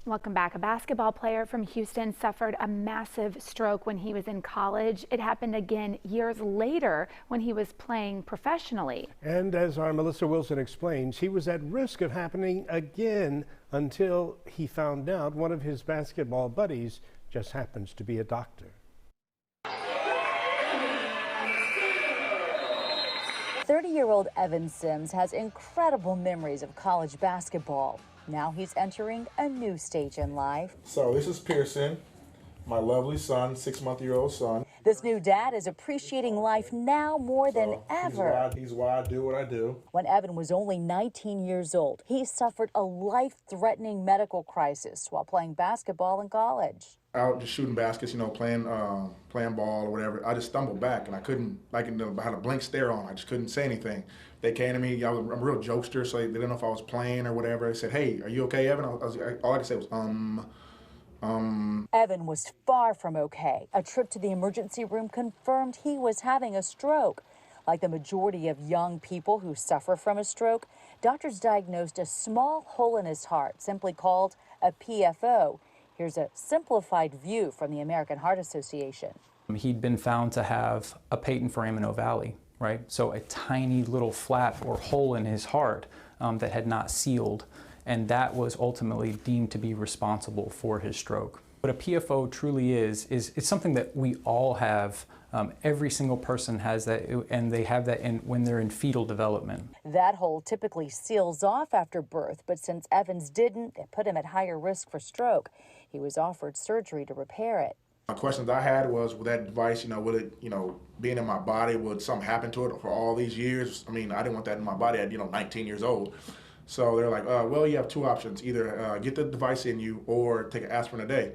Welcome back. A basketball player from Houston suffered a massive stroke when he was in college. It happened again years later when he was playing professionally. And as our Melissa Wilson explains, he was at risk of happening again until he found out one of his basketball buddies just happens to be a doctor. 30-year-old Evan Sims has incredible memories of college basketball. Now he's entering a new stage in life. So this is Pearson, my lovely son, 6-month-old son. This new dad is appreciating life now more than ever. He's why I do what I do. When Evan was only 19 years old, he suffered a life-threatening medical crisis while playing basketball in college. Out just shooting baskets, playing ball or whatever. I just stumbled back and I couldn't, I had a blank stare on. I just couldn't say anything. They came to me. I'm a real jokester, so they didn't know if I was playing or whatever. They said, "Hey, are you okay, Evan?" All I could say was, Evan was far from okay. A trip to the emergency room confirmed he was having a stroke. Like the majority of young people who suffer from a stroke, doctors diagnosed a small hole in his heart, simply called a PFO. Here's a simplified view from the American Heart Association. He'd been found to have a patent foramen ovale, right? So a tiny little flap or hole in his heart that had not sealed, and that was ultimately deemed to be responsible for his stroke. What a PFO truly is it's something that we all have. Every single person has that, and they have that when they're in fetal development. That hole typically seals off after birth, but since Evans didn't, it put him at higher risk for stroke. He was offered surgery to repair it. My questions I had was, with that device, will it, being in my body, would something happen to it for all these years? I mean, I didn't want that in my body at, 19 years old. So they're like, well, you have two options. Either get the device in you or take an aspirin a day.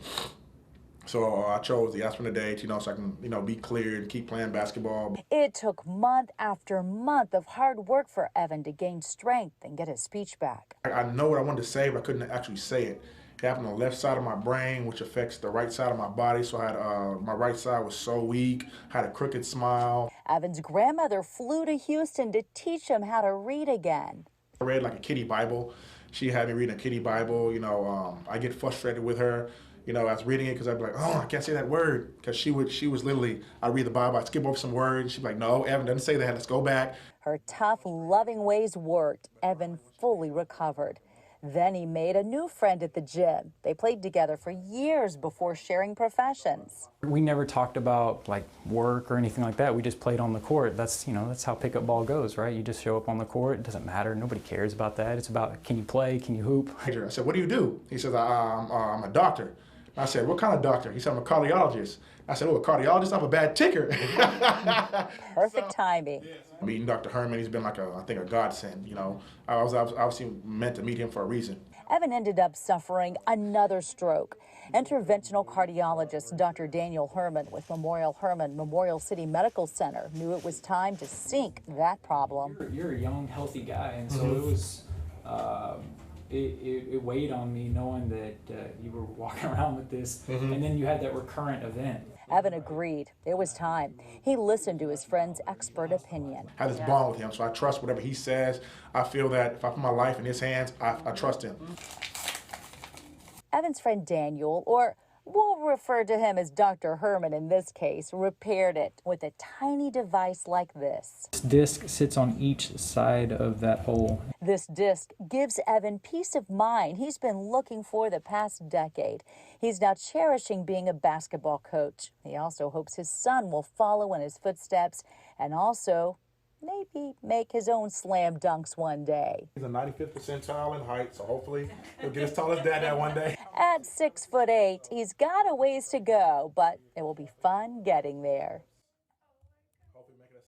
So I chose the aspirin a day, so I can, be cleared and keep playing basketball. It took month after month of hard work for Evan to gain strength and get his speech back. I know what I wanted to say, but I couldn't actually say it. It happened on the left side of my brain, which affects the right side of my body. So I had my right side was so weak, had a crooked smile. Evan's grandmother flew to Houston to teach him how to read again. I read like a kiddie Bible. She had me reading a kiddie Bible. I get frustrated with her. I was reading it because I'd be like, oh, I can't say that word. Because she was literally, I read the Bible, I'd skip over some words. She'd be like, no, Evan doesn't say that, let's go back. Her tough, loving ways worked. Evan fully recovered. Then he made a new friend at the gym. They played together for years before sharing professions. We never talked about like work or anything like that. We just played on the court. That's how pickup ball goes, right? You just show up on the court. It doesn't matter. Nobody cares about that. It's about, can you play? Can you hoop? I said, what do you do? He says, I'm a doctor. I said, what kind of doctor? He said, I'm a cardiologist. I said, oh, a cardiologist? I'm a bad ticker. Perfect timing. Meeting Dr. Herman, he's been like I think a godsend, I was obviously meant to meet him for a reason. Evan ended up suffering another stroke. Interventional cardiologist Dr. Daniel Herman with Memorial Herman Memorial City Medical Center knew it was time to sink that problem. You're a young, healthy guy, and so it was, it weighed on me knowing that you were walking around with this, and then you had that recurrent event. Evan agreed. It was time. He listened to his friend's expert opinion. I had this bond with him, so I trust whatever he says. I feel that if I put my life in his hands, I trust him. Evan's friend Daniel, or we'll refer to him as Dr. Herman in this case, repaired it with a tiny device like this. This disc sits on each side of that hole. This disc gives Evan peace of mind he's been looking for the past decade. He's now cherishing being a basketball coach. He also hopes his son will follow in his footsteps and also maybe make his own slam dunks one day. He's a 95th percentile in height, so hopefully he'll get as tall as Dad one day. At 6'8", he's got a ways to go, but it will be fun getting there.